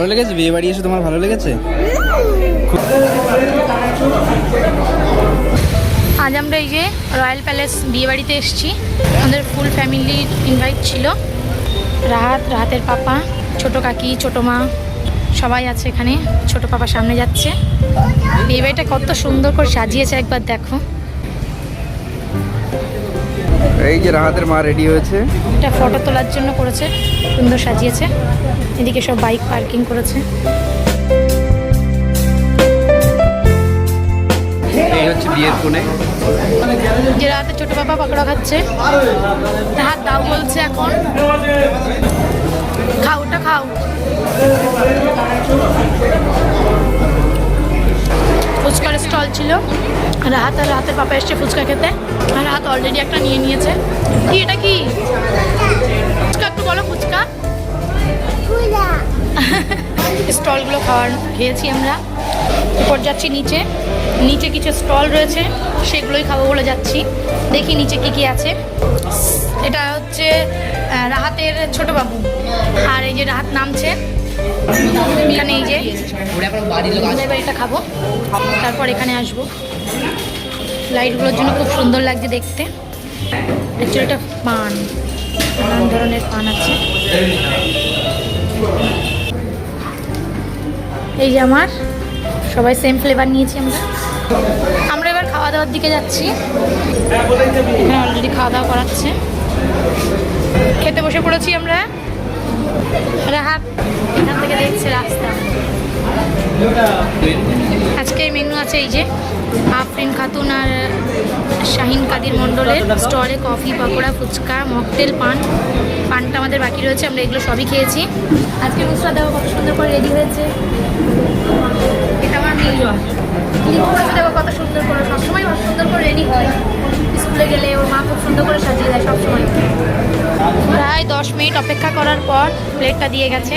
ভালো লেগেছে? বিয়ে বাড়ি এসে তোমার ভালো লেগেছে? আজ আমরা এই যে রয়্যাল প্যালেস বিয়ে বাড়িতে এসেছি। আমাদের ফুল ফ্যামিলি ইনভাইট ছিল। রাহাতের পাপা, ছোট কাকি, ছোট মা সবাই আছে এখানে। ছোট পাপা সামনে যাচ্ছে। বিয়ে বাড়িটা কত সুন্দর করে সাজিয়েছে একবার দেখো। এই যে রাহাতের মা রেডি হয়েছে, এটা ফটো তোলার জন্য করেছে, সুন্দর সাজিয়েছে। এদিকে সব বাইক পার্কিং করেছে। এই হচ্ছে বিয়ের কোণে। যে রাহাতের ছোট পাপা পকোড়া খাচ্ছে। রাহাত দাও বলছে এখন, খাও ওটা খাও। ফুচকার স্টল ছিল। রাহাতের পাপা এসছে ফুচকা খেতে। আর রাহাত অলরেডি একটা নিয়ে নিয়েছে। কি এটা কি ফুচকা? একটু বলো ফুচকা। স্টলগুলো খেয়েছি আমরা। এরপর যাচ্ছি নিচে। নিচে কিছু স্টল রয়েছে, সেগুলোই খাবো বলে যাচ্ছি। দেখি নিচে কি কি আছে। এটা হচ্ছে রাহাতের ছোট বাবু। আর এই যে রাহাত নামছে এখানে। এই যে এবার এটা খাবো, তারপর এখানে আসবো। লাইটগুলোর জন্য খুব সুন্দর লাগছে দেখতে। অ্যাকচুয়ালি এটা পান, নানান ধরনের পান আছে। এই যে আমার সবাই সেম ফ্লেভার নিয়েছি আমরা এবার খাওয়া দাওয়ার দিকে যাচ্ছি। এখানে অলরেডি খাওয়া দাওয়া করাচ্ছে। খেতে বসে পড়েছি আমরা। রাহাত এখান থেকে দেখছে রাস্তা। আজকের মেনু আছে এই যে আফরিন খাতুন আর শাহিন কাদির মণ্ডলের স্টলে কফি, পকোড়া, ফুচকা, মকটেল, পানটা আমাদের বাকি রয়েছে। আমরা এগুলো সবই খেয়েছি। আজকে নুসরাত দেখো কত সুন্দর করে রেডি হয়েছে। এটা আমার মেয়ে দেখো কত সুন্দর করে, সবসময় সুন্দর করে রেডি হয়। স্কুলে গেলে ওর মা খুব সুন্দর করে সাজিয়ে দেয় সবসময়। প্রায় 10 মিনিট অপেক্ষা করার পর প্লেটটা দিয়ে গেছে।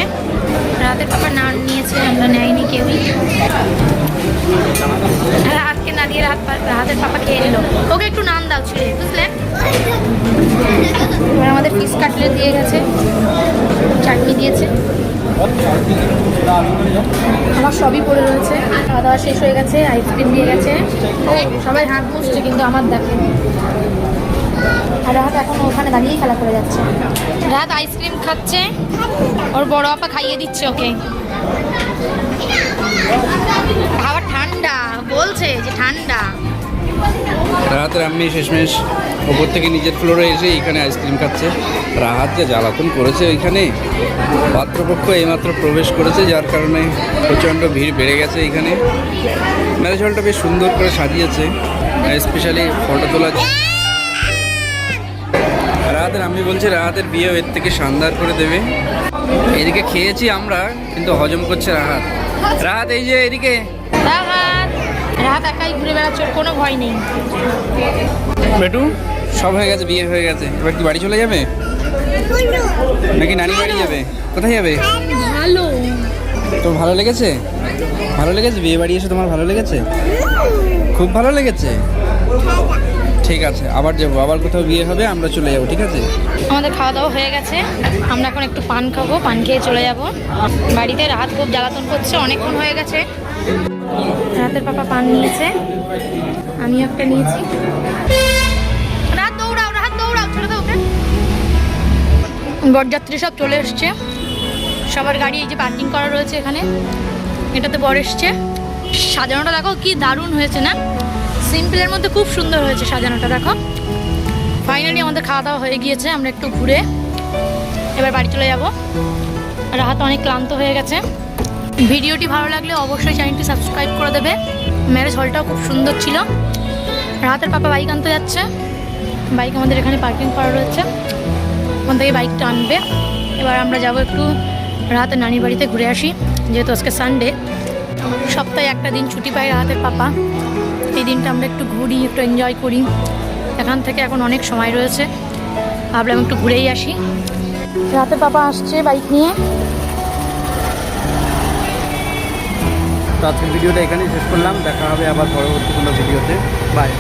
রাতের পাপা নান নিয়েছে, আমরা নেয়নি কেউই। রাতকে না দিয়ে রাতের পাপা খেয়ে নিল। ওকে একটু নান দাও ছিঁড়ে, বুঝলেন? এবার আমাদের ফিশ কাটলেট দিয়ে গেছে, চাটনি দিয়েছে। আমার সবই পড়ে রয়েছে। খাওয়া দাওয়া শেষ হয়ে গেছে। আইসক্রিম দিয়ে গেছে। সবাই হাত মুছছে কিন্তু আমার দেখে। আর রাহাত এখন ওখানে দাঁড়িয়েই খেলা করে যাচ্ছে। রাহাত আইসক্রিম খাচ্ছে, ওর বড় আপা খাইয়ে দিচ্ছে ওকে। খাবার ঠান্ডা, বলছে যে ঠান্ডা। রাহাতের আম্মি শেষমেশ ওপর থেকে নিজের ফ্লোরে এসে এখানে আইসক্রিম খাচ্ছে। রাহাত যে জ্বালাতন করেছে ওইখানে। পাত্রপক্ষ এইমাত্র প্রবেশ করেছে, যার কারণে প্রচণ্ড ভিড় বেড়ে গেছে এখানে। ম্যারেজ হলটা বেশ সুন্দর করে সাজিয়েছে, স্পেশালি ফটো তোলার। রাহাতের আম্মি বলছে রাহাতের বিয়ে এর থেকে শানদার করে দেবে। এদিকে খেয়েছি আমরা, কিন্তু হজম করছে রাহাত। রাহাত এই যে এদিকে। রাহাত একাই ঘুরে বেড়াচ্ছে, কোনো ভয় নেই। বেটু সব হয়ে গেছে, বিয়ে হয়ে গেছে। এবার কি বাড়ি চলে যাবে নাকি নানি বাড়ি যাবে? কোথায় যাবে? ভালো। তোর ভালো লেগেছে? ভালো লেগেছে? বিয়ে বাড়ি এসে তোমার ভালো লেগেছে? খুব ভালো লেগেছে। ঠিক আছে, আবার যাবো, আবার কোথাও বিয়ে হবে, আমরা চলে যাবো। ঠিক আছে, আমাদের খাওয়া দাওয়া হয়ে গেছে। আমরা এখন একটু পান খাবো, পান খেয়ে চলে যাব বাড়িতে। রাহাত খুব জ্বালাতন করছে, অনেকক্ষণ হয়ে গেছে। রাহাতের পাপা পান নিয়েছে, আমিও একটা নিয়েছি। রাহাত দৌড়াও, ছেড়ে দাও ওকে। বরযাত্রী সব চলে এসছে। সবার গাড়ি এই যে পার্কিং করা রয়েছে এখানে। এটাতে বর এসছে। সাজানোটা দেখো কি দারুণ হয়েছে না? সিম্পলের মধ্যে খুব সুন্দর হয়েছে সাজানোটা, দেখো। ফাইনালি আমাদের খাওয়া দাওয়া হয়ে গিয়েছে। আমরা একটু ঘুরে এবার বাড়ি চলে যাব। রাহাত অনেক ক্লান্ত হয়ে গেছে। ভিডিওটি ভালো লাগলে অবশ্যই চ্যানেলটি সাবস্ক্রাইব করে দেবে। ম্যারেজ হলটাও খুব সুন্দর ছিল। রাহাতের পাপা বাইক আনতে যাচ্ছে। বাইক আমাদের এখানে পার্কিং করা রয়েছে, ওখান থেকে বাইকটা আনবে। এবার আমরা যাব একটু রাহাতের নানির বাড়িতে ঘুরে আসি, যেহেতু আজকে সানডে। সপ্তাহে একটা দিন ছুটি পাই রাহাতের পাপা। এই দিনটা আমরা একটু ঘুরি, একটু এনজয় করি। এখান থেকে এখন অনেক সময় রয়েছে, ভাবলাম একটু ঘুরেই আসি। রাহাতের পাপা আসছে বাইক নিয়ে। তো আজকের ভিডিওটা এখানেই শেষ করলাম। দেখা হবে আবার পরবর্তী কোনো ভিডিওতে। বাই।